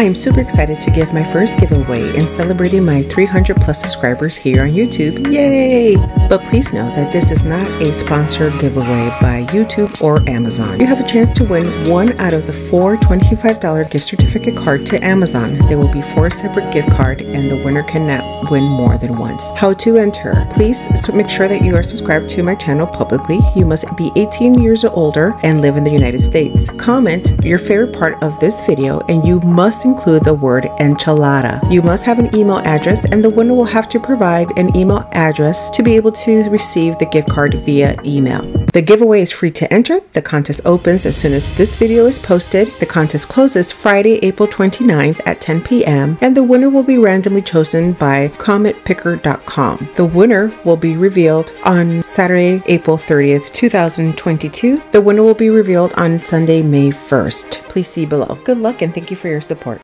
am super excited to give my first giveaway in celebrating my 300 plus subscribers here on YouTube. Yay! But please know that this is not a sponsored giveaway by YouTube or Amazon. You have a chance to win one out of the 4 $25 gift certificate card to Amazon. There will be 4 separate gift cards and the winner cannot win more than once. How to enter? Please make sure that you are subscribed to my channel publicly. You must be 18 years or older and live in the United States. Comment your favorite part of this video and you must include the word enchilada. You must have an email address and the winner will have to provide an email address to be able to receive the gift card via email. The giveaway is free to enter. The contest opens as soon as this video is posted. The contest closes Friday, April 29th at 10 p.m. and the winner will be randomly chosen by commentpicker.com. The winner will be revealed on Saturday, April 30th, 2022. The winner will be revealed on Sunday, May 1st. Please see below. Good luck and thank you for your support.